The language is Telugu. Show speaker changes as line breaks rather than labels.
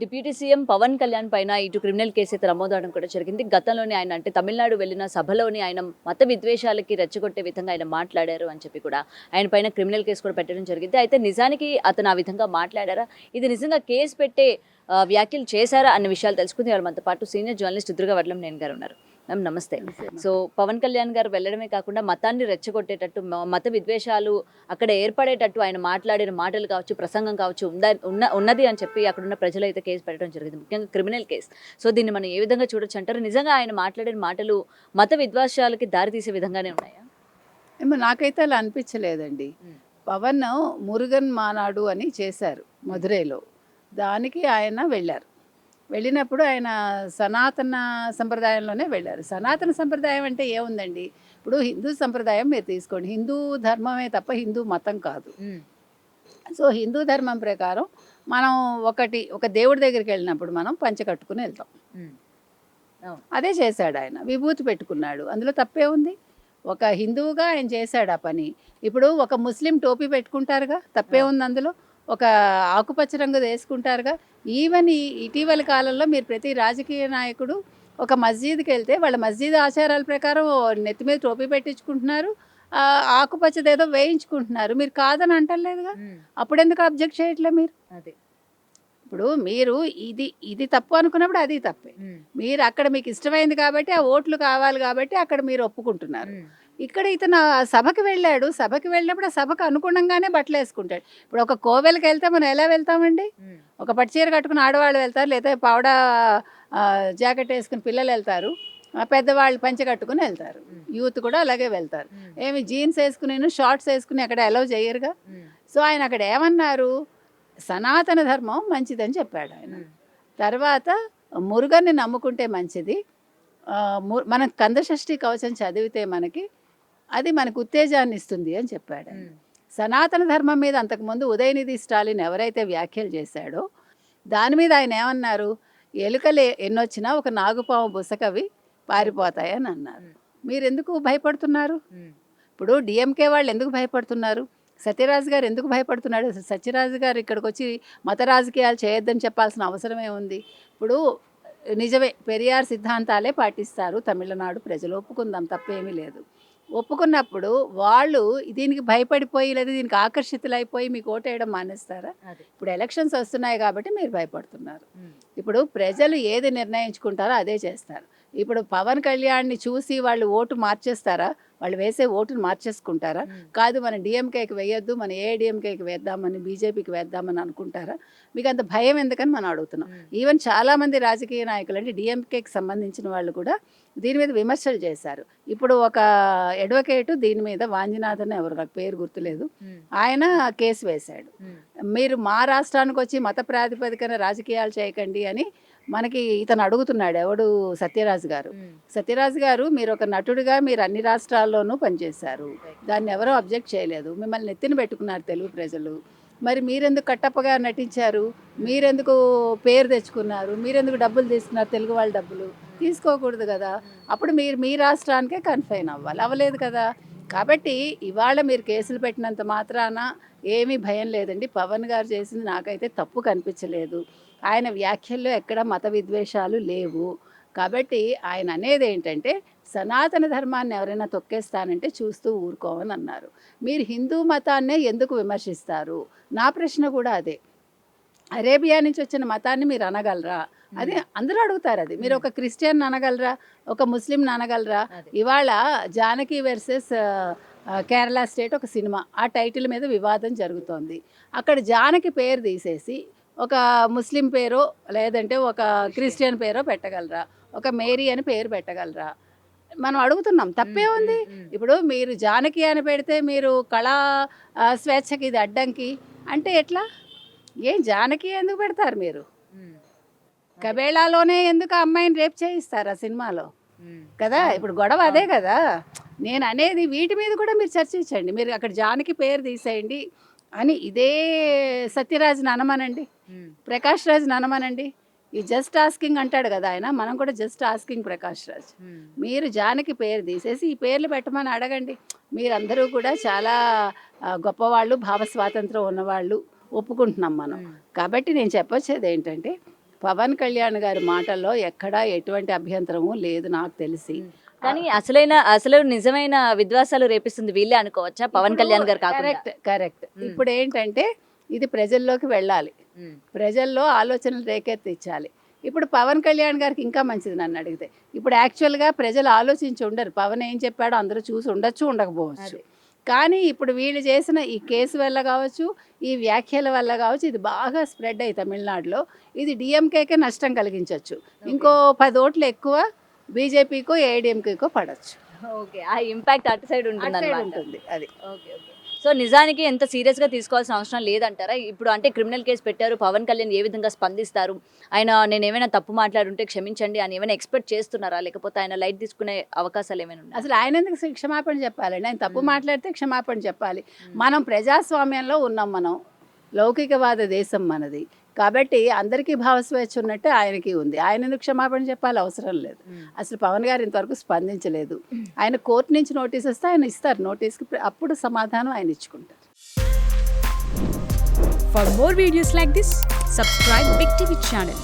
డిప్యూటీ సీఎం పవన్ కళ్యాణ్ పైన ఇటు క్రిమినల్ కేసు అయితే నమోదవడం కూడా జరిగింది. గతంలోనే ఆయన అంటే తమిళనాడు వెళ్ళిన సభలోని ఆయన మత విద్వేషాలకి రెచ్చగొట్టే విధంగా ఆయన మాట్లాడారు అని చెప్పి కూడా ఆయన పైన క్రిమినల్ కేసు కూడా పెట్టడం జరిగింది. అయితే నిజానికి అతను ఆ విధంగా మాట్లాడారా? ఇది నిజంగా కేసు పెట్టే వ్యాఖ్యలు చేశారా అన్న విషయాలు తెలుసుకుంది. ఇవాళ మనతో పాటు సీనియర్ జర్నలిస్ట్ దుర్గా వడ్లంనేని గారు ఉన్నారు. మ్యామ్ నమస్తే. సో పవన్ కళ్యాణ్ గారు వెళ్ళడమే కాకుండా మతాన్ని రెచ్చగొట్టేటట్టు మత విద్వేషాలు అక్కడ ఏర్పడేటట్టు ఆయన మాట్లాడిన మాటలు కావచ్చు, ప్రసంగం కావచ్చు ఉన్నది అని చెప్పి అక్కడున్న ప్రజలైతే కేసు పెట్టడం జరిగింది. ముఖ్యంగా క్రిమినల్ కేసు. సో దీన్ని మనం ఏ విధంగా చూడొచ్చు అంటారు? నిజంగా ఆయన మాట్లాడిన మాటలు మత విద్వేషాలకి దారితీసే విధంగానే ఉన్నాయా?
ఏమో నాకైతే అలా అనిపించలేదండి. పవన్ మురుగన్ మానాడు అని చేశారు మధురైలో. దానికి ఆయన వెళ్ళారు. వెళ్ళినప్పుడు ఆయన సనాతన సంప్రదాయంలోనే వెళ్ళారు. సనాతన సంప్రదాయం అంటే ఏముందండి, ఇప్పుడు హిందూ సంప్రదాయం మీరు తీసుకోండి. హిందూ ధర్మమే తప్ప హిందూ మతం కాదు. సో హిందూ ధర్మం ప్రకారం మనం ఒక దేవుడి దగ్గరికి వెళ్ళినప్పుడు మనం పంచె కట్టుకుని వెళ్తాం. అదే చేశాడు ఆయన. విభూతి పెట్టుకున్నాడు. అందులో తప్పే ఉంది? ఒక హిందువుగా ఆయన చేశాడు ఆ పని. ఇప్పుడు ఒక ముస్లిం టోపీ పెట్టుకుంటారుగా, తప్పే ఉంది అందులో? ఒక ఆకుపచ్చ రంగు వేసుకుంటారుగా. ఈవెన్ ఇటీవల కాలంలో మీరు ప్రతి రాజకీయ నాయకుడు ఒక మస్జిద్కి వెళ్తే వాళ్ళ మస్జిద్ ఆచారాల ప్రకారం నెత్తి మీద టోపీ పెట్టించుకుంటున్నారు, ఆకుపచ్చదేదో వేయించుకుంటున్నారు. మీరు కాదని అంటలేదుగా, అప్పుడు ఎందుకు అబ్జెక్ట్ చేయట్లే మీరు?
అదే
ఇప్పుడు మీరు ఇది తప్పు అనుకున్నప్పుడు అది తప్పే. మీరు అక్కడ మీకు ఇష్టమైంది కాబట్టి, ఆ ఓట్లు కావాలి కాబట్టి అక్కడ మీరు ఒప్పుకుంటున్నారు. ఇక్కడ ఇతను సభకి వెళ్ళాడు. సభకి వెళ్ళినప్పుడు ఆ సభకు అనుగుణంగానే బట్టలు వేసుకుంటాడు. ఇప్పుడు ఒక కోవెలకి వెళ్తే మనం ఎలా వెళ్తామండి? ఒక పట్టుచీర కట్టుకుని ఆడవాళ్ళు వెళ్తారు, లేదా పావడా జాకెట్ వేసుకుని పిల్లలు వెళ్తారు, పెద్దవాళ్ళు పంచె కట్టుకుని వెళ్తారు. యూత్ కూడా అలాగే వెళ్తారు. ఏమి జీన్స్ వేసుకుని షార్ట్స్ వేసుకుని అక్కడ అలౌ చేయరుగా. సో ఆయన అక్కడ ఏమన్నారు? సనాతన ధర్మం మంచిదని చెప్పాడు ఆయన. తర్వాత మురుగన్ని నమ్ముకుంటే మంచిది, మనం కందషష్ఠి కవచం చదివితే అది మనకు ఉత్తేజాన్ని ఇస్తుంది అని చెప్పాడు. సనాతన ధర్మం మీద అంతకుముందు ఉదయనిధి స్టాలిన్ ఎవరైతే వ్యాఖ్యలు చేశాడో దాని మీద ఆయన ఏమన్నారు? ఎలుకలు ఎన్నొచ్చినా ఒక నాగుపాము బుసకవి పారిపోతాయని అన్నారు. మీరు ఎందుకు భయపడుతున్నారు? ఇప్పుడు డిఎంకే వాళ్ళు ఎందుకు భయపడుతున్నారు? సత్యరాజు గారు ఎందుకు భయపడుతున్నాడు? సత్యరాజు గారు ఇక్కడికి వచ్చి మత రాజకీయాలు చేయొద్దని చెప్పాల్సిన అవసరమే ఉంది? ఇప్పుడు నిజమే, పెరియార్ సిద్ధాంతాలే పాటిస్తారు తమిళనాడు ప్రజలు, ఒప్పుకుందాం, తప్పేమీ లేదు. ఒప్పుకున్నప్పుడు వాళ్ళు దీనికి భయపడిపోయి లేదా దీనికి ఆకర్షితులైపోయి మీకు ఓటేయడం మానేస్తారా? ఇప్పుడు ఎలక్షన్స్ వస్తున్నాయి కాబట్టి మీరు భయపడుతున్నారు. ఇప్పుడు ప్రజలు ఏది నిర్ణయించుకుంటారో అదే చేస్తారు. ఇప్పుడు పవన్ కళ్యాణ్ని చూసి వాళ్ళు ఓటు మార్చేస్తారా? వాళ్ళు వేసే ఓటును మార్చేసుకుంటారా? కాదు, మనం డిఎంకేకి వేయొద్దు, మనం ఏఐడిఎంకేకి వేద్దామని, బీజేపీకి వేద్దామని అనుకుంటారా? మీకు అంత భయం ఎందుకని మనం అడుగుతున్నాం. ఈవెన్ చాలామంది రాజకీయ నాయకులు అంటే డిఎంకేకి సంబంధించిన వాళ్ళు కూడా దీని మీద విమర్శలు చేశారు. ఇప్పుడు ఒక అడ్వకేటు దీని మీద వాంజినాథన్ ఎవరు, నాకు పేరు గుర్తులేదు, ఆయన కేసు వేశాడు. మీరు మా రాష్ట్రానికి వచ్చి మత ప్రాతిపదికన రాజకీయాలు చేయకండి అని మనకి ఇతను అడుగుతున్నాడు. ఎవడు? సత్యరాజు గారు. సత్యరాజు గారు, మీరు ఒక నటుడిగా మీరు అన్ని రాష్ట్రాల్లోనూ పనిచేశారు, దాన్ని ఎవరో అబ్జెక్ట్ చేయలేదు. మిమ్మల్ని ఎత్తిన పెట్టుకున్నారు తెలుగు ప్రజలు. మరి మీరెందుకు కట్టప్పగా నటించారు? మీరెందుకు పేరు తెచ్చుకున్నారు? మీరెందుకు డబ్బులు తీసుకున్నారు? తెలుగు వాళ్ళ డబ్బులు తీసుకోకూడదు కదా. అప్పుడు మీరు మీ రాష్ట్రానికే కన్ఫైన్ అవ్వాలి, అవ్వలేదు కదా. కాబట్టి ఇవాళ మీరు కేసులు పెట్టినంత మాత్రాన ఏమీ భయం లేదండి. పవన్ గారు చేసింది నాకైతే తప్పు కనిపించలేదు. ఆయన వ్యాఖ్యల్లో ఎక్కడ మత విద్వేషాలు లేవు. కాబట్టి ఆయన అనేది ఏంటంటే, సనాతన ధర్మాన్ని ఎవరైనా తొక్కేస్తానంటే చూస్తూ ఊరుకోమని అన్నారు. మీరు హిందూ మతాన్నే ఎందుకు విమర్శిస్తారు? నా ప్రశ్న కూడా అదే. అరేబియా నుంచి వచ్చిన మతాన్ని మీరు అనగలరా? అది అందరూ అడుగుతారు. అది మీరు ఒక క్రిస్టియన్ అనగలరా? ఒక ముస్లిం అనగలరా? ఇవాళ జానకి వర్సెస్ కేరళ స్టేట్ ఒక సినిమా, ఆ టైటిల్ మీద వివాదం జరుగుతోంది. అక్కడ జానకి పేరు తీసేసి ఒక ముస్లిం పేరో లేదంటే ఒక క్రిస్టియన్ పేరో పెట్టగలరా? ఒక మేరీ అని పేరు పెట్టగలరా? మనం అడుగుతున్నాం, తప్పే ఉంది? ఇప్పుడు మీరు జానకి అని పెడితే మీరు కళా స్వేచ్ఛకి ఇది అడ్డంకి అంటే ఎట్లా? ఏం జానకి ఎందుకు పెడతారు మీరు? కబేళాలోనే ఎందుకు ఆ అమ్మాయిని రేప్ చేయిస్తారు ఆ సినిమాలో కదా. ఇప్పుడు గొడవ అదే కదా. నేను అనేది వీటి మీద కూడా మీరు చర్చించండి. మీరు అక్కడ జానకి పేరు తీసేయండి అని ఇదే సత్యరాజ్ని అనమనండి, ప్రకాష్ రాజ్ని అనమనండి. ఈ జస్ట్ ఆస్కింగ్ అంటాడు కదా ఆయన, మనం కూడా జస్ట్ ఆస్కింగ్ ప్రకాష్ రాజ్. మీరు జానకి పేరు తీసేసి ఈ పేర్లు పెట్టమని అడగండి. మీరందరూ కూడా చాలా గొప్పవాళ్ళు, భావ స్వాతంత్రం ఉన్నవాళ్ళు, ఒప్పుకుంటున్నాం మనం. కాబట్టి నేను చెప్పొచ్చేది ఏంటంటే, పవన్ కళ్యాణ్ గారి మాటల్లో ఎక్కడా ఎటువంటి అభ్యంతరము లేదు నాకు తెలిసి.
కానీ అసలు నిజమైన విద్వాసాలు రేపిస్తుంది వీళ్ళే అనుకోవచ్చా, పవన్ కళ్యాణ్ గారు కాకుండా?
కరెక్ట్. ఇప్పుడు ఏంటంటే ఇది ప్రజల్లోకి వెళ్ళాలి, ప్రజల్లో ఆలోచనలు రేకెత్తించాలి. ఇప్పుడు పవన్ కళ్యాణ్ గారికి ఇంకా మంచిది నన్ను అడిగితే. ఇప్పుడు యాక్చువల్గా ప్రజలు ఆలోచించి ఉండరు, పవన్ ఏం చెప్పాడో అందరూ చూసి ఉండొచ్చు, ఉండకపోవచ్చు. కానీ ఇప్పుడు వీళ్ళు చేసిన ఈ కేసు వల్ల కావచ్చు, ఈ వ్యాఖ్యల వల్ల కావచ్చు, ఇది బాగా స్ప్రెడ్ అయ్యి తమిళనాడులో ఇది డిఎంకేకే నష్టం కలిగించవచ్చు. ఇంకో 10 ఓట్లు ఎక్కువ బీజేపీకో ఏఐడిఎంకేకో పడవచ్చు.
ఓకే, ఆ ఇంపాక్ట్ అటు సైడ్
అటు సైడ్
ఉంటుంది.
ఉంటుంది అది.
Okay okay. సో నిజానికి ఎంత సీరియస్గా తీసుకోవాల్సిన అవసరం లేదంటారా? ఇప్పుడు అంటే క్రిమినల్ కేసు పెట్టారు, పవన్ కళ్యాణ్ ఏ విధంగా స్పందిస్తారు, ఆయన నేను ఏమైనా తప్పు మాట్లాడుంటే క్షమించండి అని ఏమైనా ఎక్స్పెక్ట్ చేస్తున్నారా, లేకపోతే ఆయన లైట్ తీసుకునే అవకాశాలు ఏమైనా ఉన్నాయి?
అసలు ఆయన ఎందుకు క్షమాపణ చెప్పాలండి? ఆయన తప్పు మాట్లాడితే క్షమాపణ చెప్పాలి. మనం ప్రజాస్వామ్యంలో ఉన్నాం, మనం లౌకికవాద దేశం మనది కాబట్టి అందరికీ భావస్వేచ్ఛ ఉన్నట్టే ఆయనకి ఉంది. ఆయన ఎందుకు క్షమాపణ చెప్పాలి? అవసరం లేదు. అసలు పవన్ గారు ఇంతవరకు స్పందించలేదు. ఆయన కోర్టు నుంచి నోటీస్ వస్తే ఆయన ఇస్తారు, నోటీస్కి అప్పుడు సమాధానం ఆయన ఇచ్చుకుంటారు.
For more videos like this, subscribe Big TV channel.